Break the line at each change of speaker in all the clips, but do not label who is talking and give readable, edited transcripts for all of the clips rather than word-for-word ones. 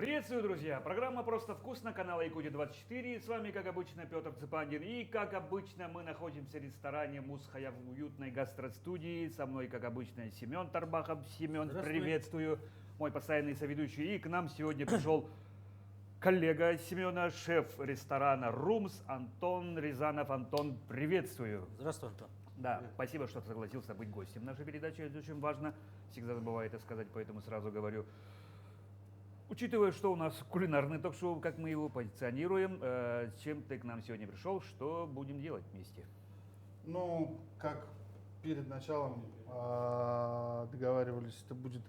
Приветствую, друзья! Программа «Просто вкусно», канала Якутия-24. С вами, как обычно, Петр Цыпандин. И, как обычно, мы находимся в ресторане «Мусхая» в уютной гастростудии. Со мной, как обычно, Семен Тарбахов. Семен, приветствую. Мой постоянный соведущий. И к нам сегодня пришел коллега Семена, шеф ресторана «Румс» Антон Рязанов. Антон, приветствую.
Здравствуй, Антон.
Да,
Привет.
спасибо, что согласился быть гостем нашей передачи. Это очень важно. Всегда забываю это сказать, поэтому сразу говорю. Учитывая, что у нас кулинарный ток-шоу, как мы его позиционируем, с чем ты к нам сегодня пришел, что будем делать вместе?
Ну, как перед началом договаривались, это будет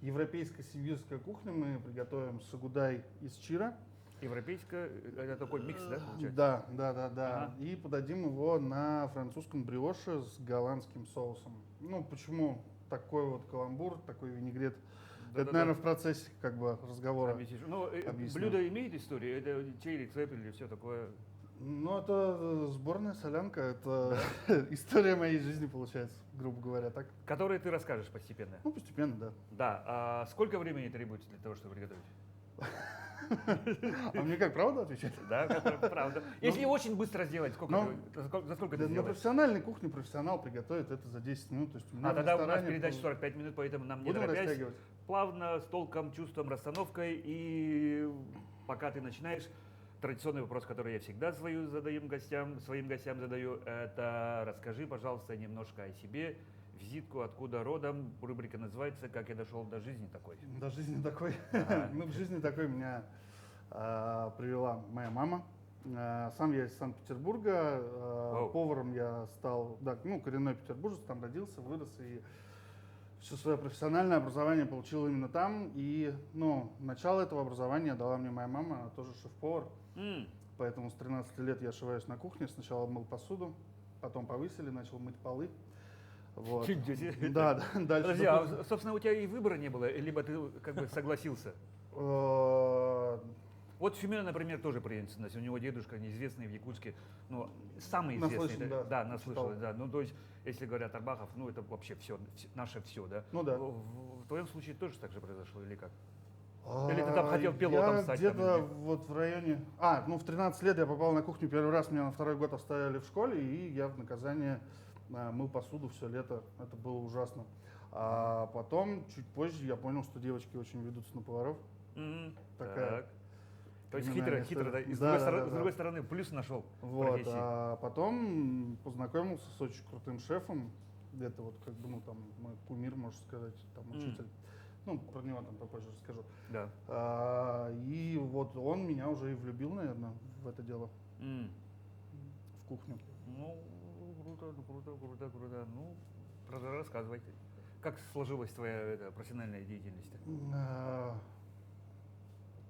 европейская сибирская кухня. Мы приготовим сагудай из чира.
Европейская, это такой микс, да, получается?
Да.
Ага.
И подадим его на французском бриоше с голландским соусом. Ну, почему такой вот каламбур, такой винегрет? Это, наверное, в процессе как бы разговора.
Объяснишь. Ну,
объясню.
блюдо имеет историю? Это чей рецепт или все такое?
Ну, это сборная солянка, это история моей жизни, получается, грубо говоря, так?
Которые ты расскажешь постепенно?
Ну, постепенно, да.
Да. А сколько времени требуется для того, чтобы приготовить?
А мне как, правда отвечать?
Да, правда. Если очень быстро сделать, за сколько ты
На
сделаешь?
профессиональной кухне профессионал приготовит это за 10 минут. То есть у меня в
Тогда у нас
ресторане
передача 45 минут, поэтому нам не
Будем
торопясь,
растягивать.
плавно, с толком, чувством, расстановкой. И пока ты начинаешь, традиционный вопрос, который я всегда своим гостям задаю, это расскажи, пожалуйста, немножко о себе, визитку, откуда родом. Рубрика называется «Как я дошел до жизни такой».
До жизни такой.
Ага.
Ну, к жизни такой меня привела моя мама. Сам я из Санкт-Петербурга.
Вау.
Поваром я стал, да, ну, коренной петербуржец, там родился, вырос и все свое профессиональное образование получил именно там. И, ну, начало этого образования дала мне моя мама, она тоже шеф-повар. Поэтому с 13 лет я ошиваюсь на кухне. Сначала мыл посуду, потом повысили, начал мыть полы. Вот.
Ничего себе.
Да, дальше.
Подожди, а, собственно, у тебя и выбора не было, либо ты как бы согласился? Вот Семена, например, тоже преемственность. У него дедушка неизвестный в Якутске, ну, самый известный.
Наслышан, да,
наслышал,
читал.
да. Ну, то есть, если говорят Тарбахов, ну, это вообще все, наше все, да?
Ну, да.
В твоем случае тоже так же произошло, или как? Или ты там хотел пилотом
Я
стать?
где-то
там,
вот в районе... ну в 13 лет я попал на кухню первый раз, меня на второй год оставили в школе, и я в наказание мыл посуду все лето. Это было ужасно. А потом, чуть позже, я понял, что девочки очень ведутся на поваров. Такая
Так. То есть
криминальная
хитро, да?
история.
И с
Да,
другой стороны, плюс нашел в
Вот,
профессии.
а потом познакомился с очень крутым шефом, где-то вот как бы, ну там, мой кумир, можно сказать, там учитель. Ну, про него там попозже расскажу.
Да.
И вот он меня уже и влюбил, наверное, в это дело, в кухню.
Ну, круто. Ну, рассказывай. Как сложилась твоя профессиональная деятельность?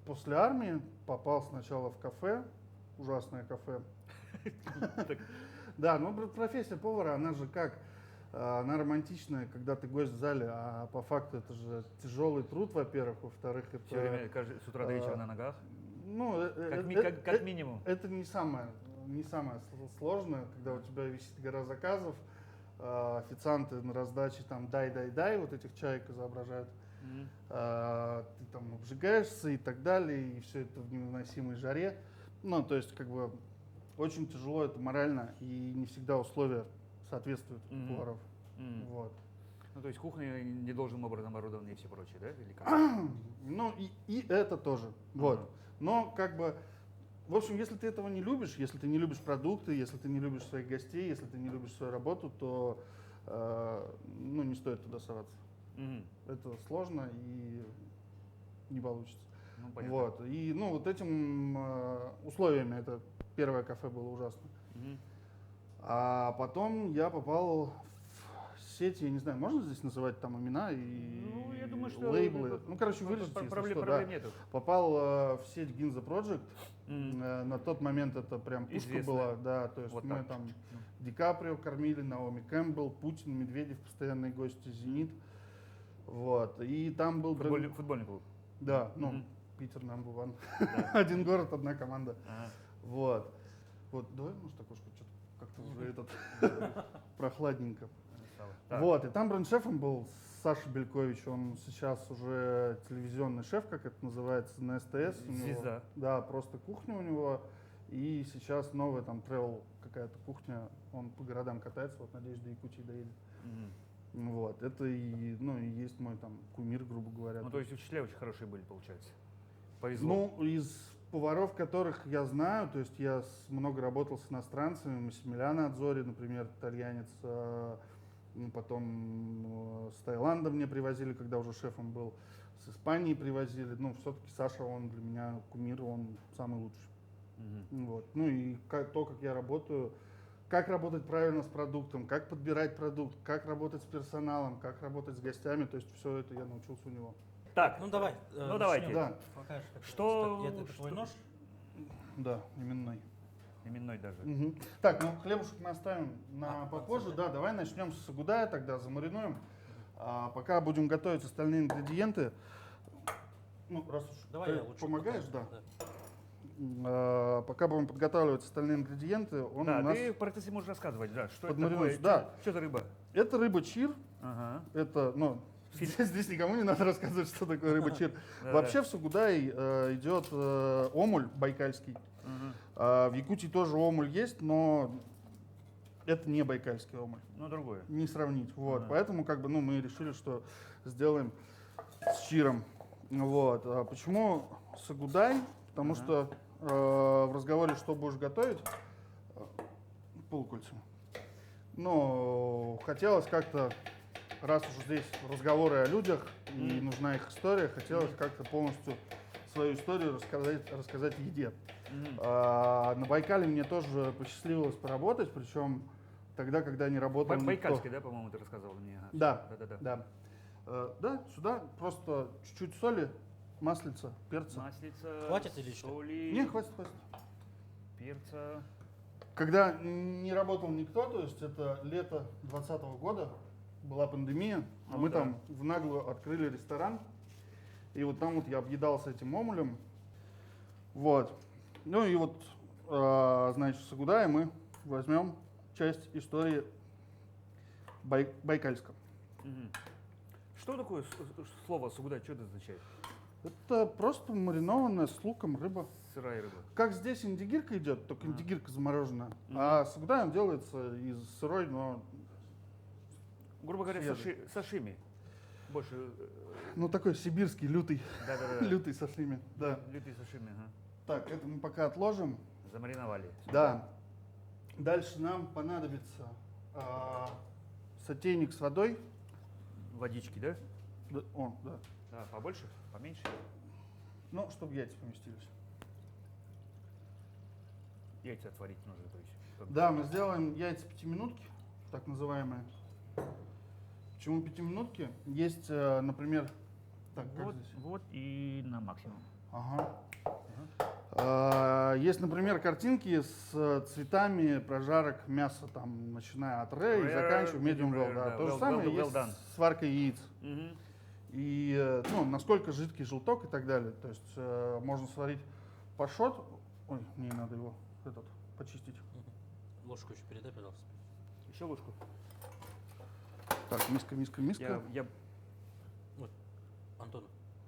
После армии попал сначала в кафе, ужасное кафе. Да, ну профессия повара, она же как? Она романтичная, когда ты гость в зале, а по факту это же тяжелый труд, во-первых, во-вторых, это...
Все время, с утра до вечера на ногах?
Ну,
Как минимум.
Это не самое сложное, когда у тебя висит гора заказов, официанты на раздаче там дай, вот этих чаек изображают. Ты там обжигаешься и так далее, и все это в невыносимой жаре. Ну, то есть, как бы, очень тяжело это морально, и не всегда условия соответствуют поваров. Вот.
Ну, то есть кухня не должным образом оборудована и все прочее, да? Или как?
Ну, и это тоже. Вот. Но, как бы, в общем, если ты этого не любишь, если ты не любишь продукты, если ты не любишь своих гостей, если ты не любишь свою работу, то, ну, не стоит туда соваться. Это сложно и не получится.
Ну, понятно.
Вот. И, ну, вот этим условиями это первое кафе было ужасно. А потом я попал в сеть, я не знаю, можно здесь называть там имена и
Ну, я думаю, что
лейблы? Ну, короче, вырежете, если
проблем
что, да.
нету.
Попал в сеть Ginza Project. На тот момент это прям пушка
Известная.
была, да, то есть
Вот
мы
так.
там Ди Каприо кормили, Наоми Кэмпбелл, Путин, Медведев, постоянные гости, Зенит. Вот. И там был...
Футбольный клуб.
Да, ну, Питер number one. Один город, одна команда.
Ага.
Вот. Вот, давай, может, окошко что-то как-то уже этот прохладненько.
Так.
Вот, и там бренд-шефом был Саша Белькович, он сейчас уже телевизионный шеф, как это называется, на СТС. У него,
Звезда.
да, просто кухня у него. И сейчас новая там travel какая-то кухня. Он по городам катается, вот надеюсь, до Якутии доедет. Вот, это и, ну, и есть мой там кумир, грубо говоря.
Ну, то есть учителя очень хорошие были, получается. Повезло.
Ну, из поваров, которых я знаю, то есть я много работал с иностранцами, Массимилиано Адзори, например, итальянец, потом с Таиланда мне привозили, когда уже шефом был, с Испании привозили, ну, все-таки Саша, он для меня кумир, он самый лучший. Вот. Ну и то, как я работаю, как работать правильно с продуктом, как подбирать продукт, как работать с персоналом, как работать с гостями, то есть все это я научился у него.
Так,
Ну давай.
Ну, давайте.
Да.
Покажешь,
Что-
это твой
что-
нож?
Да, именной.
именной даже.
Мгм. Так, ну хлебушек мы оставим на
А,
попозже.
подсыпать.
Да, давай начнем с сагудая, тогда замаринуем. А пока будем готовить остальные ингредиенты. Ну, раз уж
Давай
ты
я лучше
помогаешь, да.
покажу,
Пока будем подготавливать остальные ингредиенты, он
Да,
у нас...
ты в процессе можешь рассказывать, да, что это
подмариnuется.
такое,
Да.
что за рыба?
Это рыба чир.
Ага.
Это, ну, здесь никому не надо рассказывать, что такое рыба чир.
Да,
Вообще в Сугудай идет омуль байкальский.
Мгм.
В Якутии тоже омуль есть, но это не байкальский омуль.
Ну, другое.
Не сравнить. Вот.
Ага.
Поэтому как бы, ну, мы решили, что сделаем с чиром. Вот. А почему сагудай? Потому
Ага.
что в разговоре, что будешь готовить, полукольцами. Но хотелось как-то, раз уж здесь разговоры о людях и нужна их история, хотелось как-то полностью свою историю рассказать в еде.
Мгм.
На Байкале мне тоже посчастливилось поработать, причем тогда, когда не работал никто.
Байкальский, да, по-моему, ты рассказывал мне? Ага.
Да,
Да-да-да.
да. Да, сюда просто чуть-чуть соли, маслица, перца.
Маслица,
Хватит или что?
соли,
Не, хватит, хватит.
перца.
Когда не работал никто, то есть это лето 2020 года, была пандемия, а
Ну
мы
да.
там в наглую открыли ресторан, и вот там вот я объедался этим омулем. Вот. Ну и вот, значит, в Сагудае мы возьмем часть истории Байкальска.
Мгм. Что такое слово сугудай, что это означает?
Это просто маринованная с луком рыба.
Сырая рыба.
Как здесь индигирка идет, только индигирка замороженная.
Мгм.
А сагудай он делается из сырой, но
Грубо говоря,
Свежий.
сашими. Больше,
ну такой сибирский, лютый,
да-да-да.
лютый сашими. Да.
Лютый сашими, ага.
Так, это мы пока отложим.
Замариновали.
Да. Дальше нам понадобится сотейник с водой.
Водички, да?
Да, да.
Да, побольше, поменьше.
Ну, чтобы яйца поместились.
Яйца отварить нужно, то есть. чтобы-
Да, мы сделаем яйца пятиминутки, так называемые. Почему пятиминутки? Есть, например, так, как
Вот,
здесь?
вот и на максимум.
Ага. Есть, например, картинки с цветами прожарок мяса, там, начиная от rare и
Rare,
заканчивая medium
medium
well.
rare,
Да.
да.
То же
Well
самое
done.
есть с варкой яиц.
Мгм.
И ну, насколько жидкий желток и так далее. То есть можно сварить пашот. Ой, мне надо его почистить.
Ложку еще передай, пожалуйста.
Еще ложку.
Так, миска, миска, миска.
Я
Антон,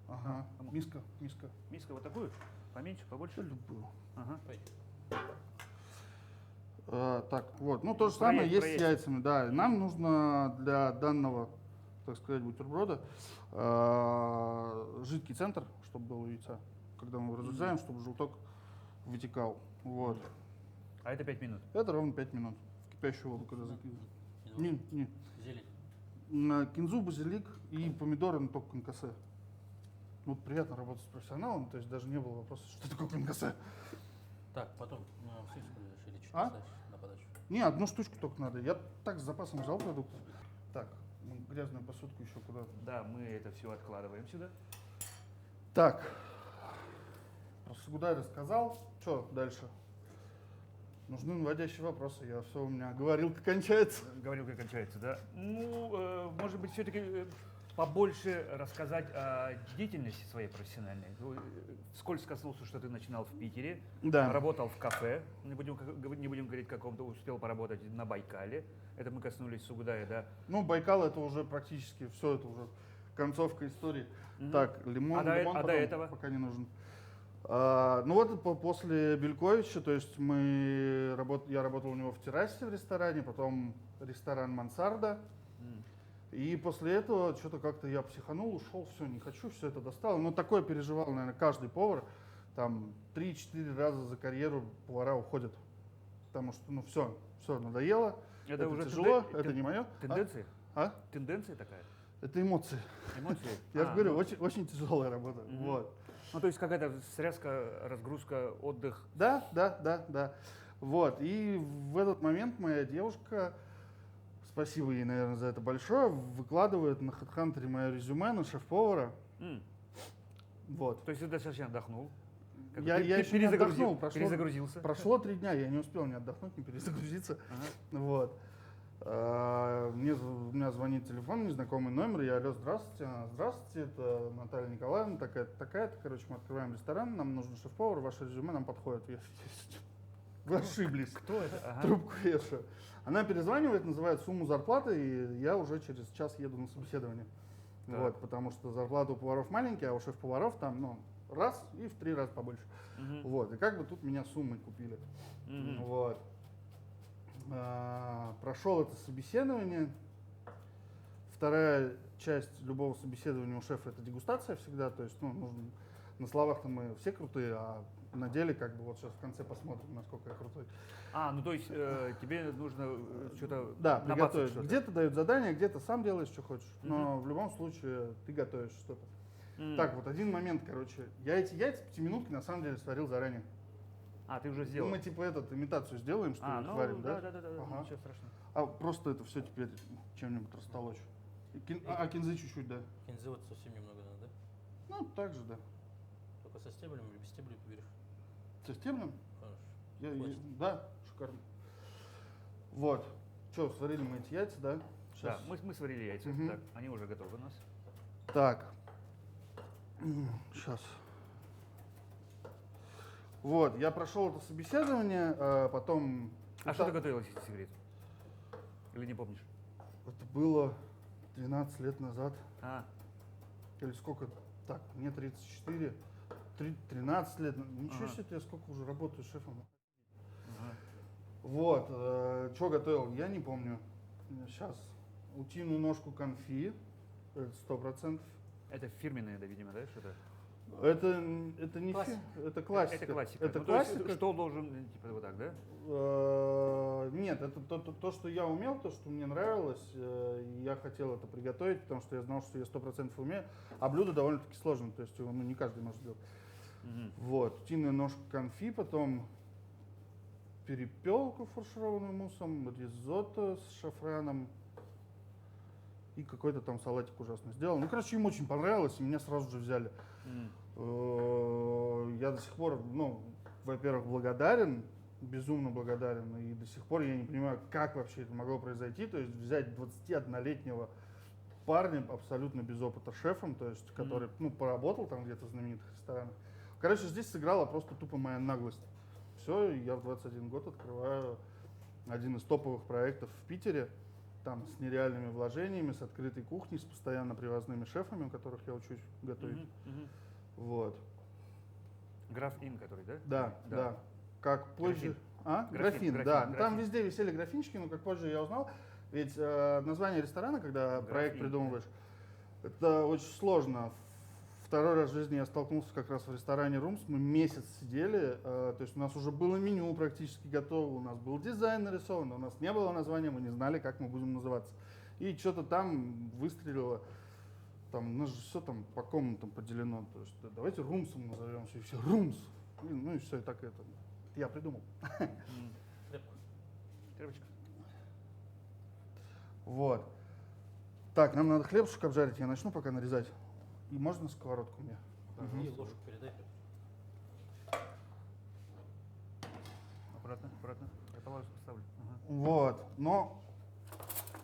Ага,
Кому?
миска, миска.
миску вот такую, поменьше, побольше.
Любую.
Ага.
пойди.
Так, вот. Ну, то же
Про
самое
яй-
есть
про
с
яйца.
яйцами, да. Нам нужно для данного, так сказать, бутерброда жидкий центр, чтобы был у яйца. Когда мы его разрезаем, чтобы желток вытекал. Вот.
А это 5 минут.
Это ровно 5 минут. В кипящую воду, когда закидываем. Не.
Зелень.
На кинзу, базилик и помидоры, но только конкассе. Вот приятно работать с профессионалом, то есть даже не было вопроса, что такое конкассе.
Так, потом сосиску решили чуть
А?
поставишь на подачу.
Не, одну штучку только надо. Я так с запасом взял продукт. Так, грязную посудку еще куда.
Да, мы это все откладываем сюда.
Так, про Сагудай рассказал. Что дальше? Нужны наводящие вопросы. Я все, у меня говорилка кончается.
Говорилка кончается, да? Ну, может быть, все-таки побольше рассказать о деятельности своей профессиональной. Скользко коснулся, что ты начинал в Питере,
Да.
работал в кафе, не будем говорить каком-то, успел поработать на Байкале. Это мы коснулись Сугудая, да?
Ну, Байкал это уже практически все, это уже концовка истории.
Мгм.
Так, лимон,
А до
лимон
до
потом,
этого?
пока не нужен. Ну вот после Бельковича, то есть я работал у него в террасе в ресторане, потом ресторан «Мансарда».
М.
И после этого что-то как-то я психанул, ушел, все, не хочу, все это достало. Ну, такое переживал, наверное, каждый повар. Там 3-4 раза за карьеру повара уходят. Потому что, ну, все надоело, это
уже
тяжело, это не мое.
тенденции?
А?
Тенденция такая?
Это эмоции.
Эмоции?
Я же говорю,
ну,
очень, очень тяжелая работа.
Мгм.
Вот.
Ну, то есть какая-то срезка, разгрузка, отдых.
Да. Вот. И в этот момент моя девушка, спасибо ей, наверное, за это большое, выкладывает на HeadHunter мое резюме на шеф-повара.
М.
Вот.
То есть ты достаточно отдохнул.
Я еще не отдохнул,
перезагрузился.
прошло 3 дня, я не успел ни отдохнуть, ни перезагрузиться.
Ага.
Вот. У меня звонит телефон, незнакомый номер, я алло, здравствуйте, она, здравствуйте, это Наталья Николаевна, такая-то, короче, мы открываем ресторан, нам нужен шеф-повар, ваше резюме нам подходит. Вы ошиблись.
Кто это? Ага.
Трубку вешаю. Она перезванивает, называет сумму зарплаты, и я уже через час еду на собеседование.
Так.
Вот, потому что зарплата у поваров маленькие, а у шеф-поваров там, ну, раз и в 3 раза побольше.
Мгм.
Вот, и как бы тут меня суммой купили.
Мгм.
Вот. Прошел это собеседование. Вторая часть любого собеседования у шефа — это дегустация всегда. То есть, ну, нужно, на словах-то мы все крутые, а на деле, как бы, вот сейчас в конце посмотрим, насколько я крутой.
Ну то есть тебе нужно что-то
Да,
набацать
приготовить.
что-то.
Где-то дают задание, где-то сам делаешь, что хочешь. Но в любом случае ты готовишь что-то.
М.
Так, вот один момент, короче. Я эти яйца 5-минутки на самом деле сварил заранее.
Ты уже
Ну,
сделал.
мы типа имитацию сделаем, что ли,
Ну
варим, да?
да,
Ага.
ничего страшного.
А просто это все теперь чем-нибудь растолочь. И кинзы чуть-чуть, да.
Кинзы вот совсем немного надо, да?
Ну, так же, да.
Только со стебелем или без стебля поверишь?
Со стеблем?
Хорошо. Хватит.
Да, шикарно. Вот. Что, сварили мы эти яйца, да?
Да, мы сварили яйца.
Мгм.
Так, они уже готовы у нас.
Так. Сейчас. Вот, я прошел это собеседование, потом...
Что ты готовил, если секрет? Или не помнишь?
Это было 12 лет назад. Или сколько? Так, мне 34. 13 лет. Ничего
Ага.
себе, я сколько уже работаю шефом.
Ага.
Вот, что готовил, я не помню. Сейчас. Утиную ножку конфи, это 100%.
Это фирменное, да, видимо, да, что-то?
Это не
Классика.
это классика.
Это классика.
Это
Ну, то есть
классика.
что должен, типа вот так, да?
Нет, это то, что я умел, то, что мне нравилось, и я хотел это приготовить, потому что я знал, что я 100% умею, а блюдо довольно-таки сложное, то есть его не каждый может сделать.
Мгм.
Вот, утиная ножка конфи, потом перепелку фаршированную муссом, ризотто с шафраном и какой-то там салатик ужасно сделал. Ну, короче, им очень понравилось, и меня сразу же взяли.
М.
Я до сих пор, ну, во-первых, благодарен, безумно благодарен, и до сих пор я не понимаю, как вообще это могло произойти. То есть взять 21-летнего парня абсолютно без опыта шефом, то есть который, ну, поработал там где-то в знаменитых ресторанах. Короче, здесь сыграла просто тупо моя наглость. Все, я в 21 год открываю один из топовых проектов в Питере, там с нереальными вложениями, с открытой кухней, с постоянно привозными шефами, у которых я учусь готовить.
Мгм. Мгм.
Вот.
Граф Ин, который, да?
Да. Как позже...
Графин.
Графин,
Графин,
да.
графин.
Там везде висели графинчики, но как позже я узнал, ведь название ресторана, когда
Графин,
проект
да.
придумываешь, это очень сложно. Второй раз в жизни я столкнулся как раз в ресторане Румс. Мы месяц сидели, то есть у нас уже было меню практически готово, у нас был дизайн нарисован, но у нас не было названия, мы не знали, как мы будем называться. И что-то там выстрелило. Там, у нас же все там по комнатам поделено. То есть, да, давайте Румсом назовемся, и все, Румс. Ну и все, и так это. Я придумал.
М.
Тряпку.
Тряпочка.
Вот. Так, нам надо хлебушек обжарить, я начну пока нарезать. И можно сковородку мне?
И ложку передай.
Аккуратно, аккуратно. Я положу, поставлю. Ага.
Вот. Но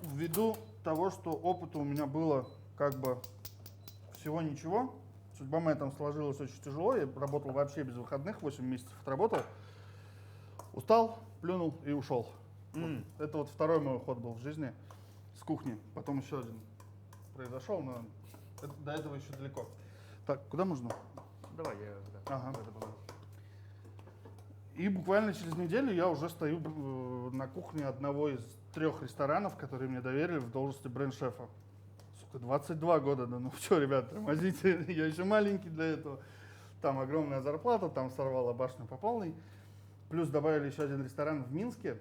ввиду того, что опыта у меня было как бы всего ничего. Судьба моя там сложилась очень тяжело. Я работал вообще без выходных, 8 месяцев отработал. Устал, плюнул и ушел.
М.
Вот. Это вот второй мой уход был в жизни с кухни. Потом еще один произошел, но до этого еще далеко. Так, куда можно?
Давай, я... да,
Ага.
это было.
И буквально через неделю я уже стою на кухне одного из 3 ресторанов, которые мне доверили в должности бренд-шефа. Сука, 22 года, да ну что, ребят, тормозите, я еще маленький для этого. Там огромная зарплата, там сорвала башню по полной. Плюс добавили еще один ресторан в Минске.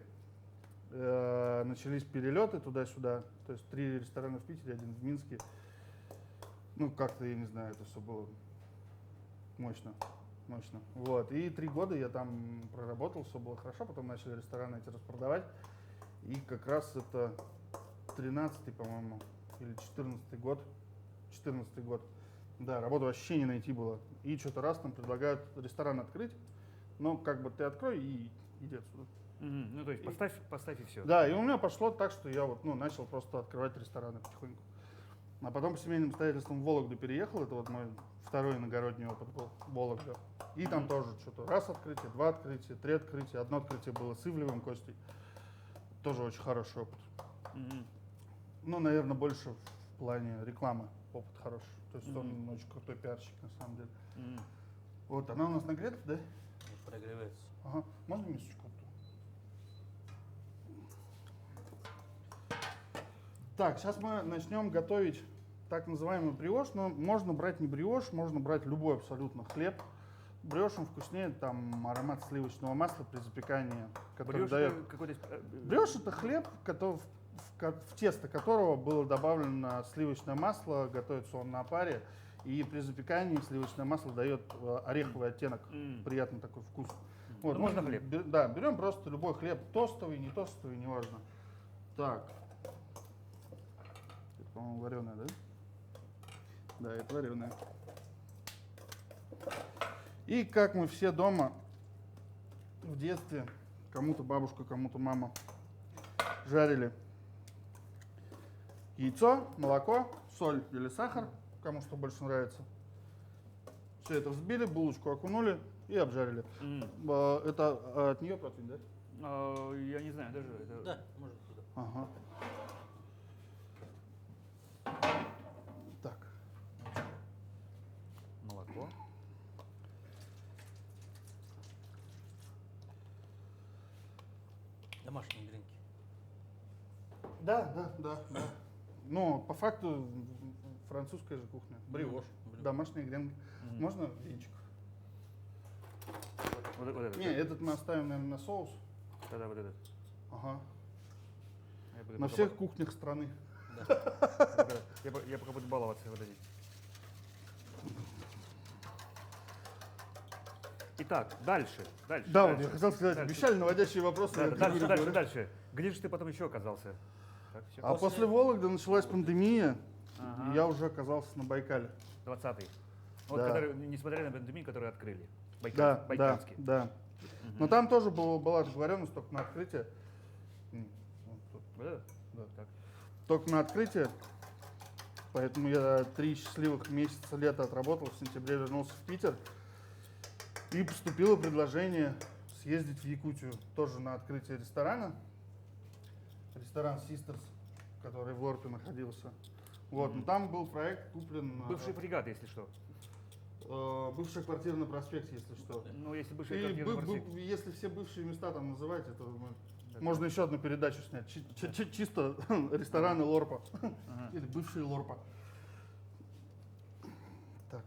Начались перелеты туда-сюда. То есть 3 ресторана в Питере, 1 в Минске. Ну, как-то, я не знаю, это все было мощно. Мощно. Вот. И 3 года я там проработал, все было хорошо, потом начали рестораны эти распродавать. И как раз это 13-й, по-моему, или 14-й год. 14-й год. Да, работу вообще не найти было. И что-то раз нам предлагают ресторан открыть. Но как бы ты открой и иди отсюда.
Мгм. Ну, то есть поставь и все.
Да, и у меня пошло так, что я вот, ну, начал просто открывать рестораны потихоньку. А потом по семейным обстоятельствам в Вологду переехал. Это вот мой второй иногородний опыт был, Вологда. И там тоже что-то раз открытие, 2 открытия, 3 открытия. Одно открытие было с Ивлевым Костей. Тоже очень хороший опыт.
Мгм.
Ну, наверное, больше в плане рекламы опыт хороший. То есть он
Мгм.
очень крутой пиарщик, на самом деле.
Мгм.
Вот, она у нас нагрета, да?
Прогревается.
Ага. Можно мисочку? Так, сейчас мы начнем готовить так называемый бриош. Но можно брать не бриош, можно брать любой абсолютно хлеб. Бриош он вкуснее, там аромат сливочного масла при запекании, который
Брешь
дает.
это какой-то...
Бриош это хлеб, в тесто которого было добавлено сливочное масло, готовится он на паре, и при запекании сливочное масло дает ореховый оттенок,
М.
приятный такой вкус.
Ну,
Вот,
можно хлеб.
Да, берем просто любой хлеб, тостовый, не тостовый, неважно. Так. Это, по-моему, вареное, да? Да, это вареное. И как мы все дома в детстве, кому-то бабушка, кому-то мама, жарили яйцо, молоко, соль или сахар, кому что больше нравится. Все это взбили, булочку окунули и обжарили.
М.
Это от нее противень, да?
Я не знаю, даже... это-
Да, может туда.
Ага. Так.
Молоко.
Домашние гренки.
Да. Но по факту французская же кухня. Бриош,
Мгм.
домашние гренки.
Мгм.
Можно венчик?
Вот этот.
Не, этот мы оставим, наверное, на соус.
Тогда вот этот.
Ага.
Я буду
На
пока-
всех кухнях страны.
Я пока буду баловаться вот этим. Итак, дальше.
Да, вот
дальше.
я хотел сказать,
Дальше.
обещали наводящие вопросы.
Да,
я
да,
говорю,
дальше.
говорю.
Где же ты потом еще оказался? Так, всё.
А после Вологды началась пандемия,
Ага.
и я уже оказался на Байкале.
20-й. Вот,
Да.
который, несмотря на пандемию, которую открыли.
Да,
Байкальский.
да.
Мгм.
Но там тоже была договоренность только на открытие. Вот тут.
Вот это?
Да.
Так.
Только на открытие. Поэтому я 3 счастливых месяца лета отработал, в сентябре вернулся в Питер. И поступило предложение съездить в Якутию тоже на открытие ресторана. Ресторан Sisters, который в Лорпе находился. Вот, но там был проект куплен...
Бывший фрегат, если что.
Бывшая квартира на проспекте, если что.
Ну, если бывший
И
квартирный проспект.
если все бывшие места там называть, это
Это-
можно еще одну передачу снять. Чисто рестораны Лорпа.
Ага.
Или бывшие Лорпа. Так.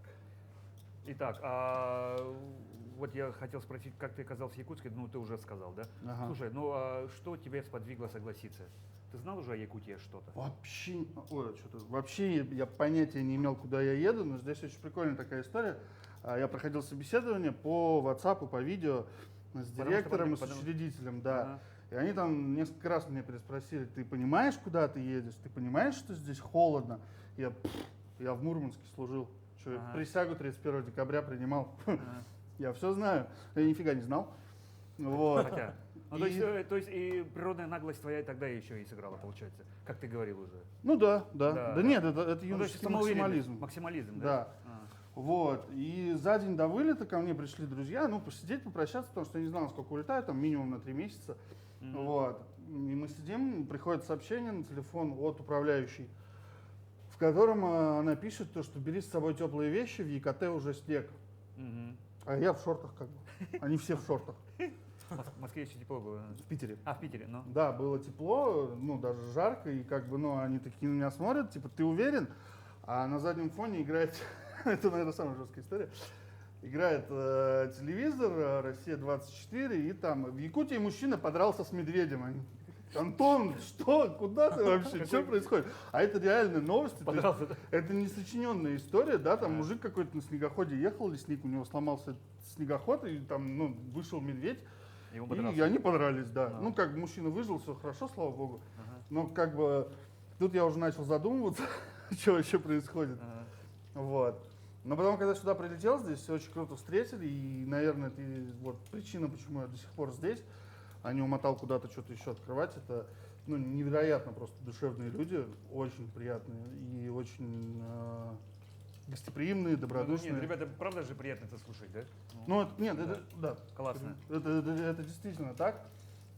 Итак, вот я хотел спросить, как ты оказался в Якутске, ну ты уже сказал, да?
Ага.
Слушай, ну а что тебя сподвигло согласиться? Ты знал уже о Якутии что-то?
Вообще я понятия не имел, куда я еду, но здесь очень прикольная такая история. Я проходил собеседование по WhatsApp, по видео с директором и с учредителем, да.
Ага.
И они там несколько раз меня переспросили: ты понимаешь, куда ты едешь? Ты понимаешь, что здесь холодно? Я в Мурманске служил. Что,
Ага.
присягу 31 декабря принимал.
Ага.
Я все знаю. Я нифига не знал. Вот.
Хотя, Ну, то есть и природная наглость твоя тогда еще и сыграла, получается, как ты говорил уже.
Ну да.
Да.
Нет, это
Ну, то есть
юношеский
самоуверенность,
максимализм.
максимализм,
Да.
да?
Вот. И за день до вылета ко мне пришли друзья, ну, посидеть, попрощаться, потому что я не знал, сколько улетаю, там минимум на 3 месяца. Вот. И мы сидим, приходит сообщение на телефон от управляющей, в котором она пишет, то, что бери с собой теплые вещи, в ЕКТ уже снег. А я в шортах как бы. Они все в шортах.
В Москве еще тепло было.
В Питере.
А, в Питере, ну.
Да, было тепло, ну, даже жарко, и как бы, ну, они такие на меня смотрят, типа, ты уверен? А на заднем фоне играет, это, наверное, самая жесткая история, играет телевизор, Россия-24, и там в Якутии мужчина подрался с медведем. Они, Антон, что, куда ты вообще, что происходит? А это реальные новости, то есть
Подрался, да?
это не сочиненная история, да, там мужик какой-то на снегоходе ехал, лесник, у него сломался снегоход, и там, ну, вышел медведь,
Ему
и
подрался.
они подрались, да.
А.
Ну, как бы мужчина выжил, все хорошо, слава богу.
Ага.
Но как бы тут я уже начал задумываться, что вообще происходит.
Ага.
Вот. Но потом, когда сюда прилетел, здесь все очень круто встретили, и, наверное, это и вот причина, почему я до сих пор здесь, а не умотал куда-то что-то еще открывать. Это, ну, невероятно просто душевные люди, очень приятные и очень гостеприимные, добродушные.
Нет, ребята, правда же приятно это слушать, да?
Ну, это, нет, это, да.
Классно.
Это действительно так.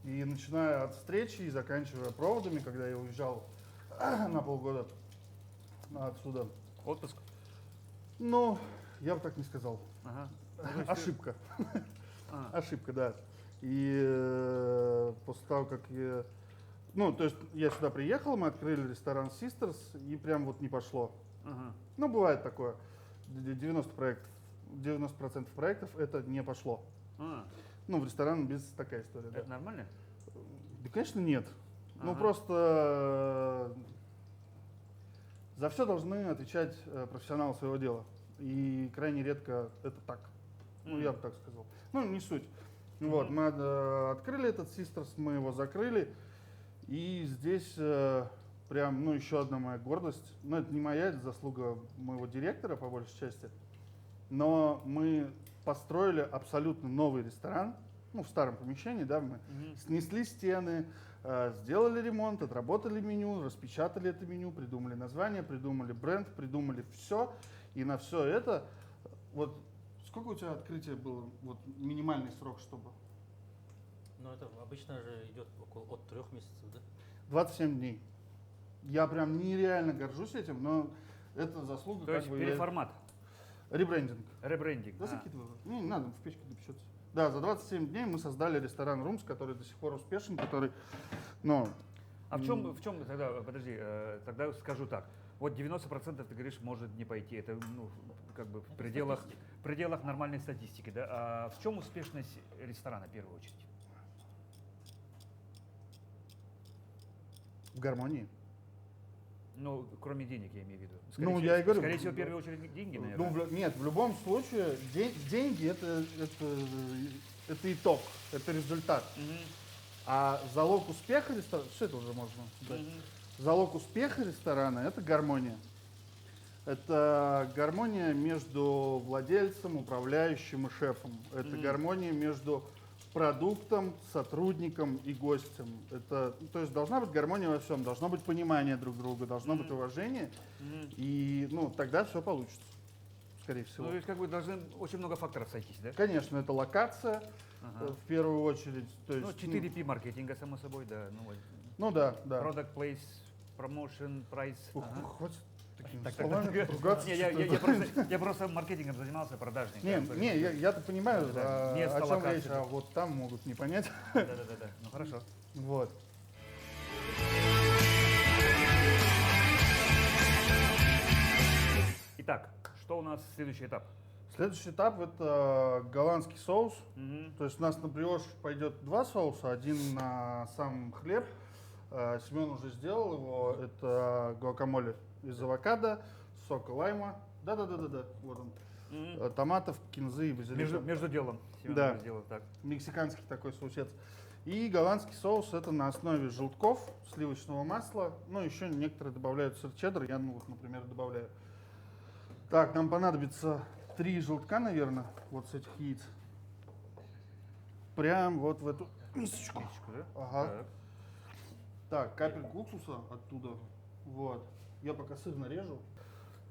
И начиная от встречи и заканчивая проводами, когда я уезжал на полгода отсюда.
Отпуск?
Ну, я бы так не сказал.
Ага.
Ошибка.
А.
Ошибка, да. И после того, как я... Ну, то есть я сюда приехал, мы открыли ресторан Sisters, и прям вот не пошло.
Ага.
Ну, бывает такое. 90% проектов это не пошло.
А,
Ну, в ресторан без такая история, да.
это нормально?
Да, конечно, нет. Ну,
Ага.
просто за все должны отвечать профессионалы своего дела. И крайне редко это так. Ну, я бы так сказал. Ну, не суть. Вот, мы открыли этот Sisters, мы его закрыли. И здесь прям, ну, еще одна моя гордость. Ну, это не моя, это заслуга моего директора, по большей части. Но мы построили абсолютно новый ресторан, ну, в старом помещении, да, мы снесли стены, сделали ремонт, отработали меню, распечатали это меню, придумали название, придумали бренд, придумали все. И на все это, вот, сколько у тебя открытия было, вот, минимальный срок, чтобы?
Ну, это обычно же идет около от 3 месяцев, да?
27 дней. Я прям нереально горжусь этим, но это заслуга,
То
как
есть
бы,
переформат,
ребрендинг.
ребрендинг.
Да,
А.
закидывай. Не надо, в печке допечется. Да, за 27 дней мы создали ресторан Румс, который до сих пор успешен, который, ну...
А в чем тогда, подожди, тогда скажу так. Вот 90% ты говоришь, может не пойти. Это, ну, как бы в пределах нормальной статистики, да? А в чем успешность ресторана в первую очередь?
В гармонии.
Ну, кроме денег, я имею в виду.
Ну, я и говорю,
Скорее всего, в первую очередь деньги, наверное.
Ну, нет, в любом случае, деньги это итог, это результат.
Мгм.
А залог успеха ресторана, все это уже можно дать.
Мгм.
Залог успеха ресторана это гармония. Это гармония между владельцем, управляющим и шефом. Это гармония между продуктом, сотрудником и гостем. Это, то есть должна быть гармония во всем, должно быть понимание друг друга, должно быть уважение,
Мгм.
и ну, тогда все получится, скорее всего.
Ну, то есть как бы должны очень много факторов сойтись, да?
Конечно, это локация
Ага.
в первую очередь. То есть,
Ну, 4P маркетинга, само собой, да. Ну, вот.
ну да, да.
Product, place, promotion, price.
Ух,
Ага.
хватит такими
Так,
словами
так.
ругаться.
Не, я просто маркетингом занимался, продажником.
Не, я-то понимаю,
Да, место,
о чем
локация,
речь,
да.
а вот там могут не понять.
Да. Ну, хорошо.
Вот.
Итак, что у нас следующий этап?
Следующий этап это голландский соус.
Мгм.
То есть у нас на бриош пойдет 2 соуса, один на сам хлеб. Семен уже сделал его. Это гуакамоле из авокадо, сока лайма. Да. Вот он.
Мгм.
Томатов, кинзы и базилика.
Между делом. Семен
Да.
уже сделал так.
Мексиканский такой соусец. И голландский соус это на основе желтков, сливочного масла. Ну, еще некоторые добавляют сыр чеддер. Я, ну, вот, например, добавляю. Так, нам понадобится 3 желтка, наверное, вот с этих яиц. Прям вот в эту Мисочку.
Мисочку, да?
Ага.
Так.
Так, капельку уксуса оттуда. Вот. Я пока сыр нарежу.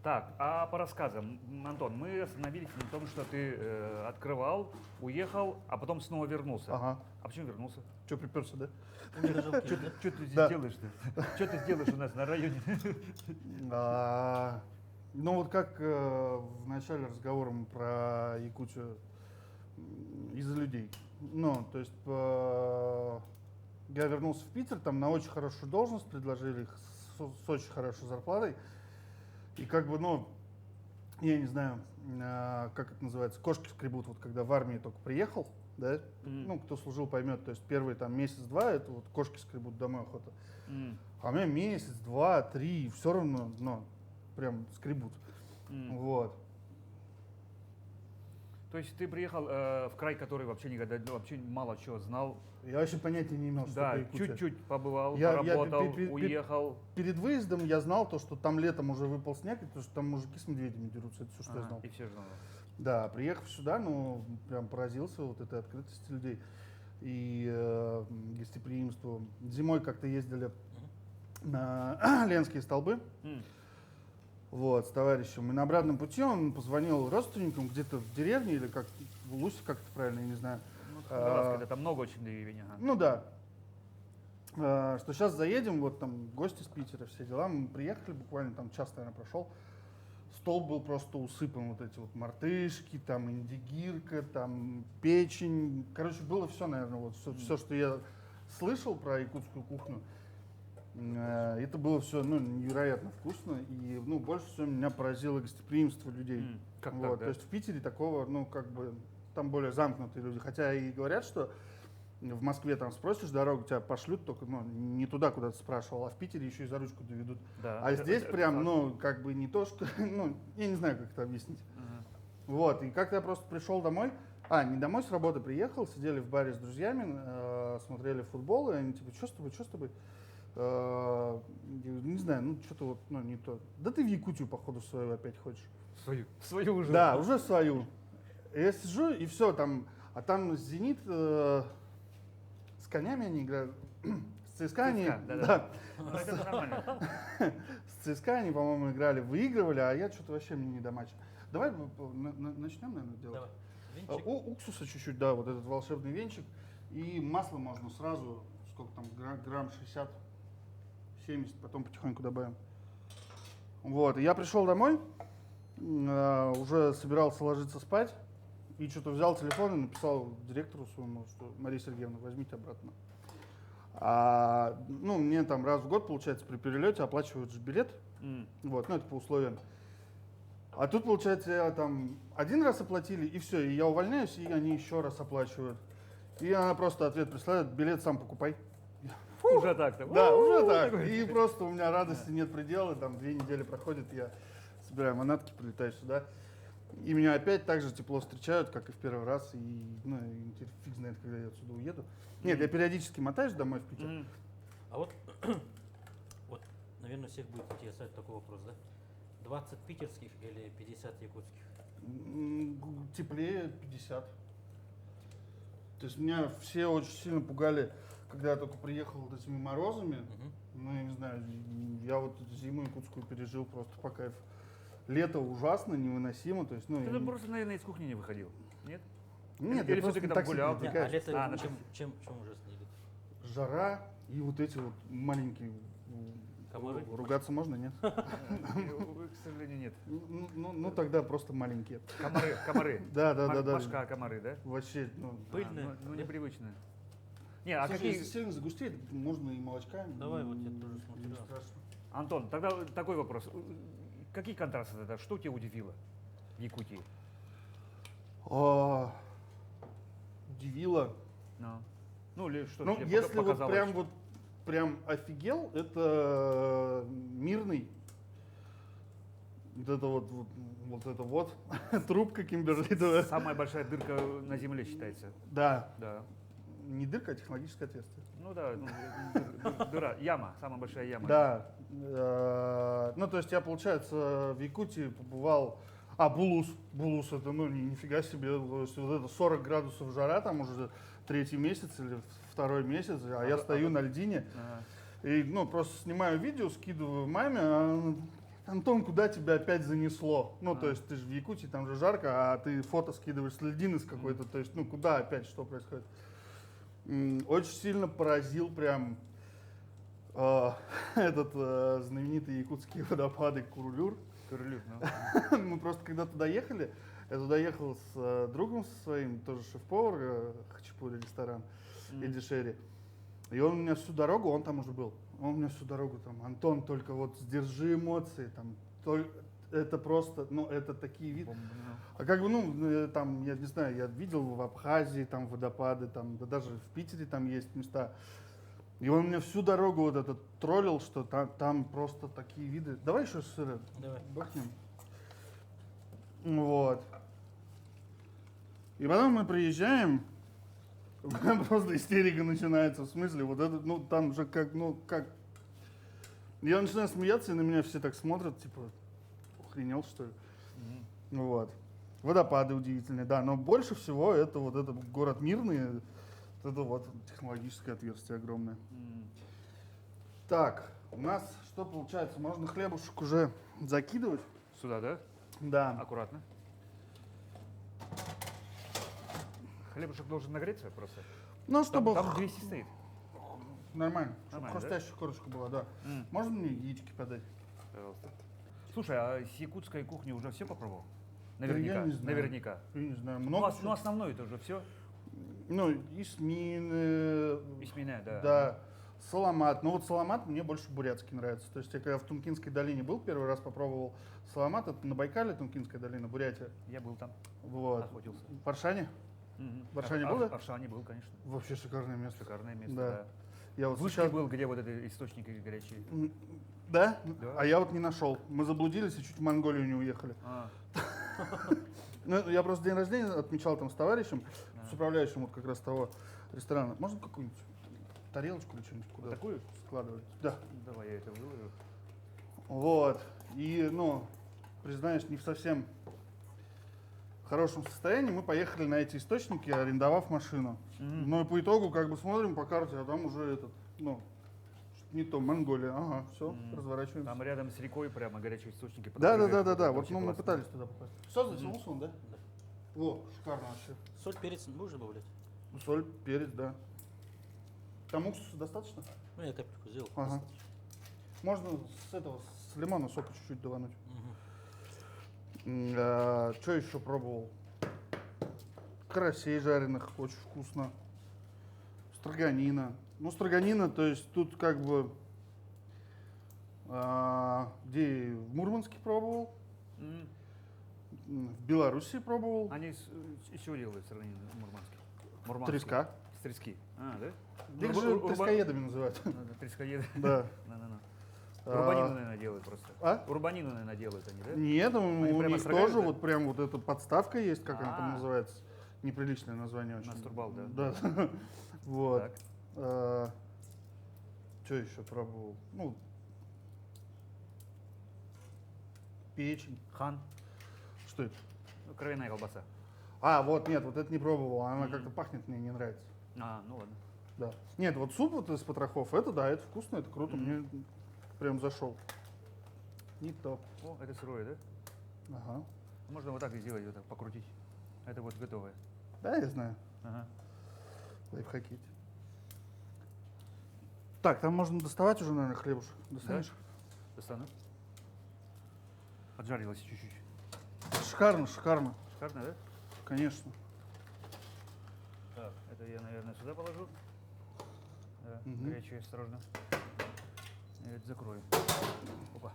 Так, а по рассказам, Антон, мы остановились на том, что ты открывал, уехал, а потом снова вернулся.
Ага.
А почему вернулся?
Че, приперся, да?
У меня жалко, да?
Что ты здесь
Да.
делаешь-то? Что ты сделаешь у нас на районе?
Ну вот как в начале разговора мы про Якутию из-за людей. Ну, то есть я вернулся в Питер, там на очень хорошую должность предложили с очень хорошей зарплатой. И как бы, ну, я не знаю, как это называется, кошки скребут, вот когда в армии только приехал, да, ну, кто служил, поймет, то есть первый там месяц-два, это вот кошки скребут домой охота. А у меня месяц, два, три, все равно, ну, прям скребут. Вот.
То есть ты приехал в край, который вообще никогда, вообще мало чего знал.
Я вообще понятия не имел, что
Да,
такое Якутия.
чуть-чуть побывал,
Я
поработал,
пе- пе- пе-
уехал.
Перед выездом я знал то, что там летом уже выпал снег, и то, что там мужики с медведями дерутся, это все, что я
Ага,
знал.
и все знал.
Да, приехав сюда, ну, прям поразился вот этой открытости людей и гостеприимству. Зимой как-то ездили на Ленские столбы, вот, с товарищем. И на обратном пути он позвонил родственникам где-то в деревне или как в Лусе, как это правильно, я не знаю.
Ну, Хабаровск, это там много очень деревень. Ага.
Ну да. Что сейчас заедем, вот там гости с Питера, все дела. Мы приехали, буквально там час, наверное, прошел. Стол был просто усыпан вот эти вот мартышки, там индигирка, там печень. Короче, было все, наверное, вот все, что я слышал про якутскую кухню. Это было все, ну, невероятно вкусно. И, ну, больше всего меня поразило гостеприимство людей.
Как
Вот,
так, да?
то есть в Питере такого, ну, как бы, там более замкнутые люди. Хотя и говорят, что в Москве там спросишь дорогу, тебя пошлют, только, ну, не туда, куда ты спрашивал, а в Питере еще и за ручку доведут.
Да,
А
это-
здесь
это
прям,
факт.
ну, как бы не то, что, ну, я не знаю, как это объяснить.
Ага.
Вот, и как-то я просто пришел домой, не домой, с работы приехал, сидели в баре с друзьями, смотрели футбол, и они типа, что с тобой? Я говорю, не знаю, ну, что-то вот, ну, не то. Да ты в Якутию, походу, свою опять хочешь.
Свою уже.
Да, уже свою. И я сижу, и все, там, а там «Зенит» с конями они играют, с ЦСКА они,
ЦСКА, да-да.
да,
Ну, это нормально.
с ЦСКА они, по-моему, играли, выигрывали, а я что-то вообще мне не до матча. Давай начнем, наверное, делать.
Давай. Венчик.
Уксуса чуть-чуть, да, вот этот волшебный венчик. И масло можно сразу, сколько там, грамм 60, 70, потом потихоньку добавим. Вот, и я пришел домой, уже собирался ложиться спать, и что-то взял телефон и написал директору своему, что Мария Сергеевна, возьмите обратно. Ну, мне там раз в год, получается, при перелете оплачивают же билет, вот, ну, это по условиям. А тут, получается, я там один раз оплатили, и все, и я увольняюсь, и они еще раз оплачивают. И она просто ответ присылает, билет сам покупай.
Уже так-то.
Да, уже
У-у-у,
так.
такой.
И просто у меня радости нет предела, там 2 недели проходит, я собираю манатки, прилетаю сюда. И меня опять так же тепло встречают, как и в первый раз, и, ну, и фиг знает, когда я отсюда уеду. Нет, я периодически мотаюсь домой в Питер.
А вот, вот, наверное, всех будет интересовать такой вопрос, да? 20 питерских или 50 якутских?
Теплее 50. То есть меня все очень сильно пугали, когда я только приехал вот этими морозами. Ну, я не знаю, я вот зиму якутскую пережил просто по кайфу. Лето ужасно, невыносимо. То есть, ну,
Ты просто, наверное, из кухни не выходил. Нет?
нет,
или
я просто
всё-таки
на
там
такси
гулял?
не
Не, а
отвлекаюсь.
лето
на
чем ужаснее идет?
Жара и вот эти вот маленькие.
Комары?
Ругаться можно, нет?
К сожалению, нет.
Ну, тогда просто маленькие.
Комары.
Да.
Машка, комары, да?
Вообще, ну.
Пыльные?
Ну,
да?
непривычно. Не, а
Слушай,
какие...
если сильно загустеет, можно и молочка.
Давай, вот я тоже смотрю,
Не
да.
страшно.
Антон, тогда такой вопрос. Какие контрасты тогда? Что тебя удивило в Якутии?
Удивило.
Ну, или что
Ну,
тебе
если вот
показалось?
прям офигел, это мирный. Вот это вот трубка Кимберли.
Самая большая дырка на Земле считается.
Да,
Да.
не дырка, а технологическое отверстие.
Ну да, дыра, яма, самая большая яма.
Да. Ну, то есть я, получается, в Якутии побывал А, Булус. Булус это, ну, нифига себе. То есть вот это 40 градусов жара, там уже третий месяц или второй месяц, а я стою на льдине.
Ага.
И, ну, просто снимаю видео, скидываю маме, Антон, куда тебя опять занесло? Ну, то есть ты же в Якутии, там же жарко, а ты фото скидываешь с льдины с какой-то, то есть, ну, куда опять, что происходит? Очень сильно поразил прям этот знаменитый якутские водопады Курулюр.
Курулюр, ну.
Мы просто когда туда ехали, я туда ехал с другом со своим, тоже шеф-повар, хачапури ресторан, Эдди Шерри. И он у меня всю дорогу, он там уже был, он у меня всю дорогу там, Антон, только вот сдержи эмоции, там, это просто, ну, это такие виды. А как бы, ну, там, я не знаю, я видел в Абхазии там водопады, там, да даже в Питере там есть места. И он меня всю дорогу вот этот троллил, что там просто такие виды. Давай еще сыра
Давай.
бахнем. Вот. И потом мы приезжаем, просто истерика начинается, в смысле, вот это, ну, там же как, ну, как... Я начинаю смеяться, и на меня все так смотрят, типа, охренел, что ли? Вот. Водопады удивительные, да, но больше всего это вот этот город Мирный, вот это вот технологическое отверстие огромное. Так, у нас что получается? Можно хлебушек уже закидывать?
Сюда, да?
Да.
Аккуратно. Хлебушек должен нагреться просто.
Ну, чтобы
Там 200 стоит.
нормально, чтобы
Нормально, да?
хрустящая корочка была, да. Можно мне яички подать?
Пожалуйста. Слушай, а с якутской кухни уже все попробовал?
Я
Наверняка.
не знаю.
Наверняка.
Я не знаю,
Ну,
много
ну
чего.
основное это уже все.
Ну, исмины,
Исминая, да.
да, саламат. Ну вот саламат мне больше бурятский нравится. То есть я когда в Тункинской долине был, первый раз попробовал саламат, это на Байкале, Тункинская долина, Бурятия.
Я был там,
Вот.
охотился.
В Аршане? В Аршане был, да?
В Аршане был, конечно.
Вообще шикарное место.
Шикарное место,
Да.
да.
Я вот
Вышки
сейчас...
был, где вот эти источники горячие.
Да?
Да.
А я вот не нашел. Мы заблудились и чуть в Монголию не уехали.
А,
Ну, я просто день рождения отмечал там с товарищем, с управляющим вот как раз того ресторана. Можно какую-нибудь тарелочку или что-нибудь куда
такую?
складывать? Да.
давай я это выложу.
Вот. И, ну, признаюсь, не в совсем хорошем состоянии. Мы поехали на эти источники, арендовав машину. Ну и по итогу, как бы смотрим по карте, а там уже этот, ну, не то, Монголия. Ага, все, разворачиваемся.
Там рядом с рекой прямо горячие источники.
Да.
Это
Вот
очень
ну, мы
классно.
пытались туда попасть. Все, затянулся он, да?
Да.
Во, шикарно вообще.
Соль, перец будешь добавлять?
Ну, соль, перец, да. Там уксуса достаточно?
Ну, я капельку сделал.
Ага.
достаточно.
Можно с этого, с лимона сока чуть-чуть давануть.
Мгм.
Что еще пробовал? Карасей жареных, очень вкусно. Строганина. Ну, строганина, то есть тут как бы... где в Мурманске пробовал,
М.
в Беларуси пробовал.
Они из чего делают в сравнении с Мурманским?
Треска.
С трески. А, да?
Их
Урба-
же
урба-
трескоедами называют.
Трескоеды.
Да.
На-на-на.
А,
Урбанину, наверное, делают просто.
А?
Урбанину, наверное, делают они, да?
Нет, у
прямо
них
строгают,
тоже
да?
вот прям вот эта подставка есть, как она там
А.
называется. Неприличное название очень.
Настурбал, да?
Да. Вот.
Так.
Что еще пробовал? Ну, печень.
Хан.
Что это?
Ну, кровяная колбаса.
А, вот, нет, вот это не пробовал. Она как-то пахнет, мне не нравится.
А, ну ладно.
Да. Нет, вот суп вот из потрохов, это да, это вкусно, это круто, мне прям зашел. Не то.
О, это сырое, да?
Ага.
Можно вот так и сделать, вот так покрутить. Это вот готовое.
Да, я знаю.
Ага.
Лайфхаки эти. Так, там можно доставать уже, наверное, хлебушек. Достанешь?
Достану. Отжарилось чуть-чуть.
Шикарно, шикарно.
Шикарно, да?
Конечно.
Так, это я, наверное, сюда положу. Да,
Мгм.
горячее, осторожно. И это закрою. Опа.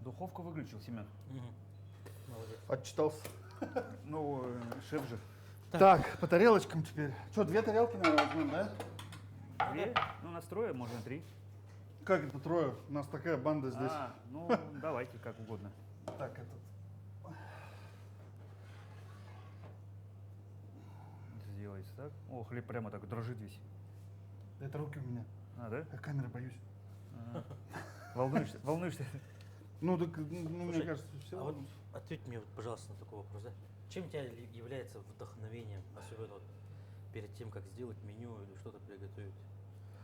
Духовку выключил, Семен.
Мгм. Молодец.
Отчитался.
Ну, шеф же.
Так, по тарелочкам теперь. Что, 2 тарелки, наверное, возьмем, да?
2? Ну, настроя, можно 3.
Как это трое? У нас такая банда здесь.
А, ну, давайте, как угодно.
Так, этот.
Сделается так. О, хлеб прямо так дрожит весь.
Это руки у меня.
А, да?
Я камеры боюсь.
Ага. Волнуешься? Волнуешься?
Ну, так, ну, мне
Слушай,
кажется, все.
А вот ответь мне, вот, пожалуйста, на такой вопрос, да? Чем у тебя является вдохновением, особенно вот перед тем, как сделать меню или что-то приготовить?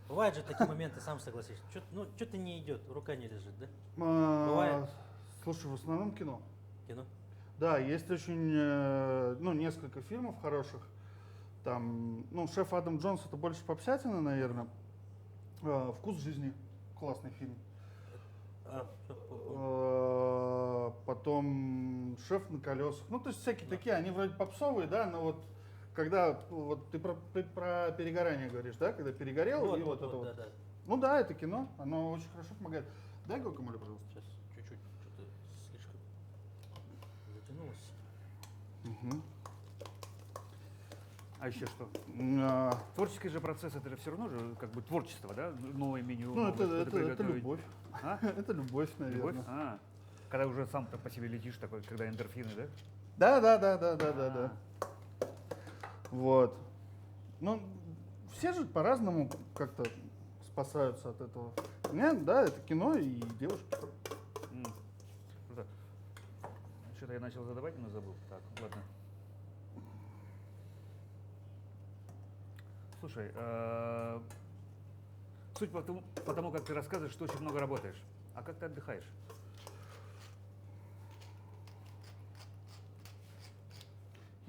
Бывают же такие моменты, сам согласишься. Что-то не идет, рука не лежит, да? Бывает.
Слушай, в основном кино.
Кино?
Да, есть очень, ну, несколько фильмов хороших. Там, ну, «Шеф Адам Джонс» это больше попсятина, наверное. «Вкус жизни» классный фильм. Потом «Шеф на колесах». Ну, то есть всякие такие, они вроде попсовые, да, но вот когда вот ты про перегорание говоришь, да, когда перегорел и вот это вот.
Да.
Ну да, это кино, оно очень хорошо помогает. Дай гуакамоле, пожалуйста.
Сейчас, чуть-чуть, что-то слишком затянулось.
Угу.
А еще что? Творческий же процесс, это же все равно же как бы творчество, да? Новое меню,
Ну,
новое что-то
это
приготовить.
любовь.
А?
Это любовь, наверное.
Любовь? А. Когда уже сам-то по себе летишь, такой, когда эндорфины, да?
Да. Вот. Ну, все же по-разному как-то спасаются от этого. Нет, да, это кино и девушки.
Круто. Что-то я начал задавать, но забыл. Так, ладно. Слушай, суть по тому, как ты рассказываешь, что очень много работаешь. А как ты отдыхаешь?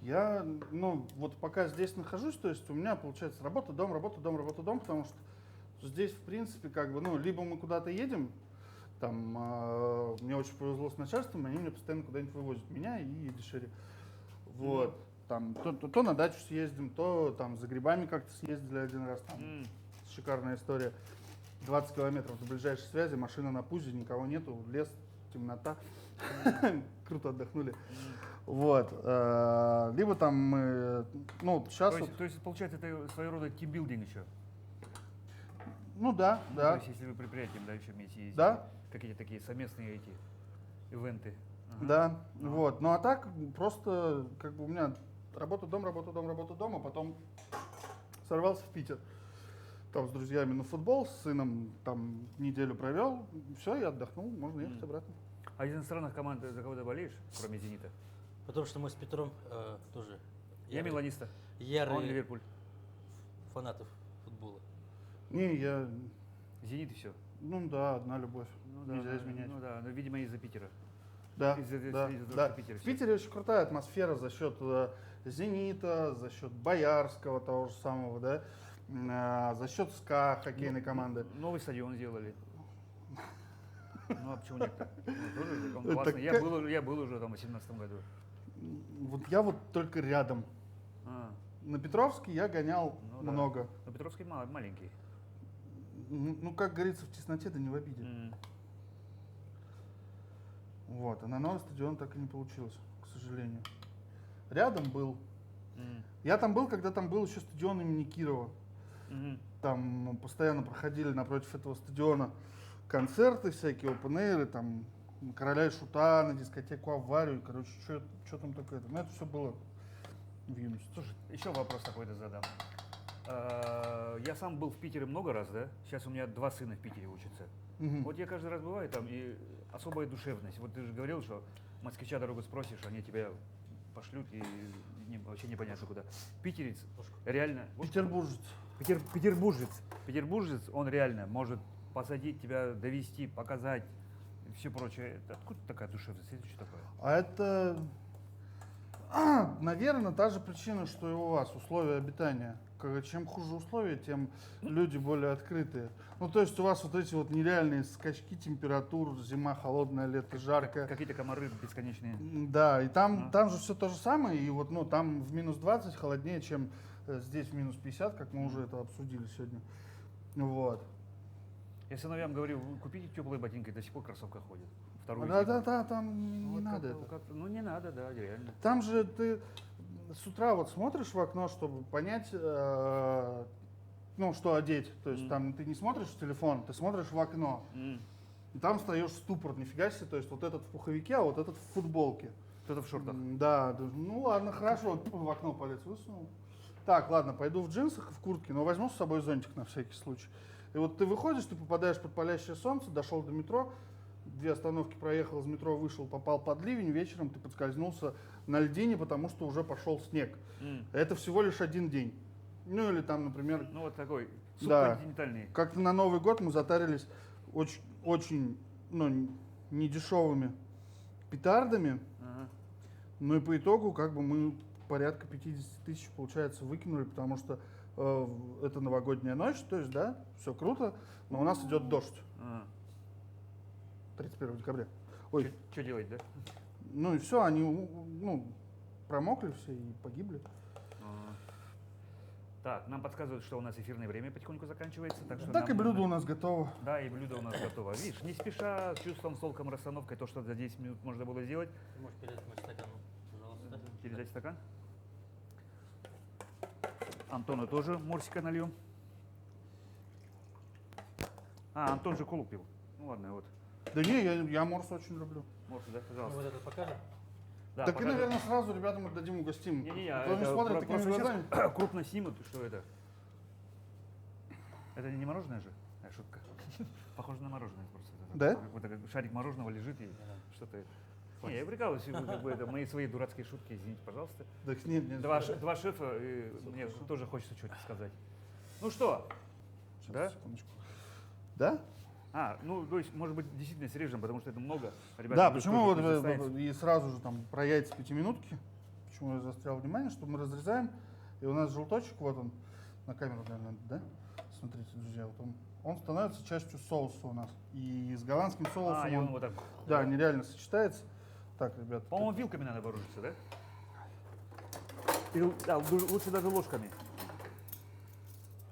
Я, ну, вот пока здесь нахожусь, то есть у меня получается работа, дом, потому что здесь, в принципе, как бы, ну, либо мы куда-то едем, там, мне очень повезло с начальством, они меня постоянно куда-нибудь вывозят, меня и дешевле. Вот, там, то на дачу съездим, то там за грибами как-то съездили один раз, там, шикарная история. 20 километров до ближайшей связи, машина на пузе, никого нету, лес, темнота. Круто отдохнули. Вот. Либо там мы, ну, сейчас...
То есть, получается, это своего рода тимбилдинг еще?
Ну да,
Ну,
да.
то есть, если вы предприятием, да, еще вместе ездите?
Да.
Какие-то такие совместные эти ивенты? Ага.
Да, вот. Ну а так просто, как бы у меня работа, дом, а потом сорвался в Питер. Там с друзьями на футбол, с сыном там неделю провел, все, я отдохнул, можно ехать обратно.
А из иностранных команд за кого ты болеешь, кроме «Зенита»?
Потому что мы с Петром тоже
Я миланиста, он
ярые
Ливерпуль.
фанаты футбола.
Не, я,
«Зенит» и все.
ну да, одна любовь, нельзя изменять.
Ну да, но, видимо, из-за Питера.
Да,
Из-за
да,
того,
да.
что Питер
В
всё.
Питере очень крутая атмосфера за счет «Зенита», за счет Боярского того же самого, да, за счет СКА, хоккейной команды.
Новый стадион сделали. Ну а почему нет-то? Ну, тоже же он
Это
классный.
как-
Я был уже там в 2018 году.
Вот я вот только рядом.
А,
На Петровский я гонял
ну да.
много.
Но Петровский маленький.
Ну, как говорится, в тесноте да не в обиде. Вот, а на новый стадион так и не получилось, к сожалению. Рядом был. Я там был, когда там был еще стадион имени Кирова. Там постоянно проходили напротив этого стадиона концерты всякие, опен-эйры, там Короля и Шута, на дискотеку Аварию, короче, что там такое-то. Ну, это все было в юности.
Слушай, еще вопрос такой-то задам. Я сам был в Питере много раз, да? Сейчас у меня 2 сына в Питере учатся.
Мгм.
Вот я каждый раз бываю там, и особая душевность. Вот ты же говорил, что москвича дорогу спросишь, они тебя пошлют, и вообще непонятно куда. Питерец реально...
Петербуржец.
Петербуржец, он реально может посадить тебя, довести, показать, и все прочее. Это откуда такая душевность? Это что такое?
А это, наверное, та же причина, что и у вас, условия обитания. Чем хуже условия, тем люди более открытые. Ну, то есть у вас вот эти вот нереальные скачки температур, зима холодная, лето жаркое.
Какие-то комары бесконечные.
Да, и там же все то же самое, и вот, ну, там в минус 20 холоднее, чем здесь в минус 50, как мы уже это обсудили сегодня. Вот.
Я сыновьям говорю, вы купите теплые ботинки, до сих пор в кроссовках ходят. Вторую
Да,
зиму.
там не
Вот
надо
как-то-
это.
как-то- ну не надо, да, реально.
Там же ты с утра вот смотришь в окно, чтобы понять, ну, что одеть. То есть там ты не смотришь в телефон, ты смотришь в окно. И там встаешь в ступор, нифига себе. То есть вот этот в пуховике, а вот этот в футболке.
Кто-то в шортах.
Да, ну ладно, хорошо, в окно палец высунул. Так, ладно, пойду в джинсах и в куртке, но возьму с собой зонтик на всякий случай. И вот ты выходишь, ты попадаешь под палящее солнце, дошел до метро, 2 остановки проехал, из метро вышел, попал под ливень, вечером ты подскользнулся на льдине, потому что уже пошел снег. Это всего лишь 1 день. Ну или там, например,
Ну вот такой
да,
субконтинентальный.
как-то на Новый год мы затарились очень ну, недешевыми петардами,
Ага.
ну и по итогу как бы мы порядка 50 тысяч, получается, выкинули, потому что это новогодняя ночь, то есть, да, все круто, но у нас идет дождь
Ага.
31 декабря. Ой,
Что делать, да?
ну и все, они ну, промокли все и погибли.
Ага. Так, нам подсказывают, что у нас эфирное время потихоньку заканчивается. Так, что
Так и
нам
блюдо
нужно-
у нас готово.
Да, и блюдо у нас готово. Видишь, не спеша, с чувством, с толком, расстановкой, то, что за 10 минут можно было сделать.
Ты можешь передать мой стакан, пожалуйста.
Передать стакан. Антону тоже морсика нальем. А, Антон же колу пил. Ну ладно, вот.
Да не, я морс очень люблю.
Морс, да,
Мы
пожалуйста.
вот это покажем.
Да,
Так и,
покажи.
наверное, сразу ребятам отдадим, угостим.
Не-не-не,
А то они
это
смотрят
про-
такими
просто
глазами.
сейчас крупно снимут, что это? Это не мороженое же? Шутка. Похоже на мороженое просто.
Да?
Вот как шарик мороженого лежит и что-то... Не, я прикалываюсь, как бы это мои свои дурацкие шутки, извините, пожалуйста.
Так нет, нет.
Два шефа, и мне тоже хочется что-то сказать. Ну что?
Сейчас,
Да?
секундочку. Да?
А, ну, то есть, может быть, действительно срежем, потому что это много. Ребята,
Да,
вы
почему
тоже
вот
заставите.
и сразу же там про яйца 5-минутки, почему я заострял внимание, что мы разрезаем, и у нас желточек, вот он, на камеру, наверное, да? Смотрите, друзья, вот он становится частью соуса у нас. И с голландским соусом
А, и он
он,
вот так.
да, нереально сочетается. Так, ребят,
По-моему, вилками надо вооружиться, да? Да, лучше даже ложками.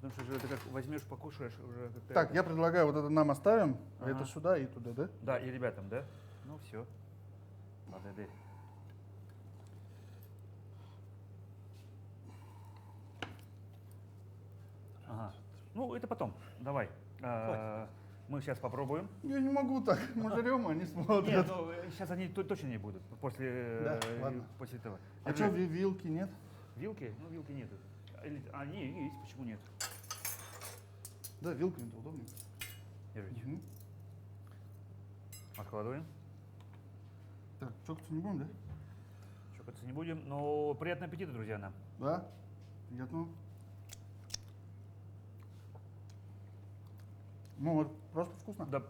Потому что же это как возьмешь, покушаешь уже как-то...
так, я предлагаю вот это нам оставим, а
Ага.
это сюда и туда, да?
Да, и ребятам, да? Ну все. Ладно, да. Ага. Ну, это потом. Давай. Мы сейчас попробуем.
Я не могу так, мы жрем, а они смотрят.
Нет, ну, сейчас они точно не будут после,
Да, ладно.
после этого.
А
Держи.
что, вилки нет?
Вилки? Ну, вилки нету. Они есть, почему нет?
Да, вилками-то удобнее.
Держите.
Мгм.
Откладываем.
Так, чокаться не будем, да?
Чокаться не будем. Но приятного аппетита, друзья, нам.
Да? Приятного. Ну, вот просто вкусно.
Да.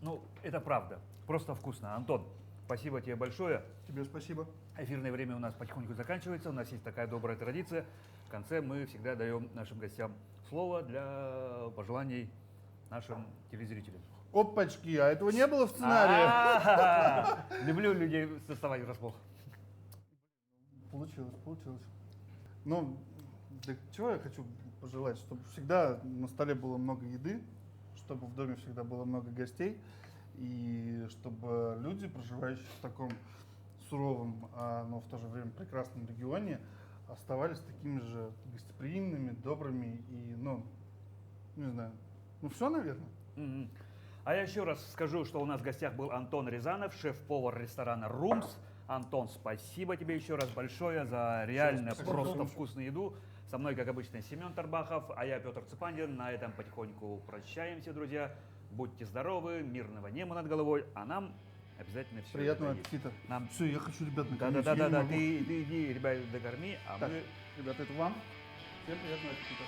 Ну, это правда. Просто вкусно. Антон, спасибо тебе большое.
Тебе спасибо.
Эфирное время у нас потихоньку заканчивается. У нас есть такая добрая традиция. В конце мы всегда даем нашим гостям слово для пожеланий нашим телезрителям.
Опачки, а этого не было в сценарии.
Люблю людей составать врасплох.
Получилось. Ну, да чего я хочу пожелать? Чтобы всегда на столе было много еды, чтобы в доме всегда было много гостей, и чтобы люди, проживающие в таком суровом, но в то же время прекрасном регионе, оставались такими же гостеприимными, добрыми и, ну, не знаю, ну все, наверное.
Мгм. А я еще раз скажу, что у нас в гостях был Антон Рязанов, шеф-повар ресторана «Румс». Антон, спасибо тебе еще раз большое за реально
Спасибо.
просто вкусную еду. Со мной, как обычно, Семен Тарбахов, а я Петр Цепандин. На этом потихоньку прощаемся, друзья. Будьте здоровы, мирного неба над головой, а нам обязательно все
Приятного аппетита.
Нам...
Все, я хочу, ребят, накормить.
Да-да-да,
Я не могу.
ты иди, ребят, докорми, а
Так,
мы...
ребята, это вам. Всем приятного аппетита.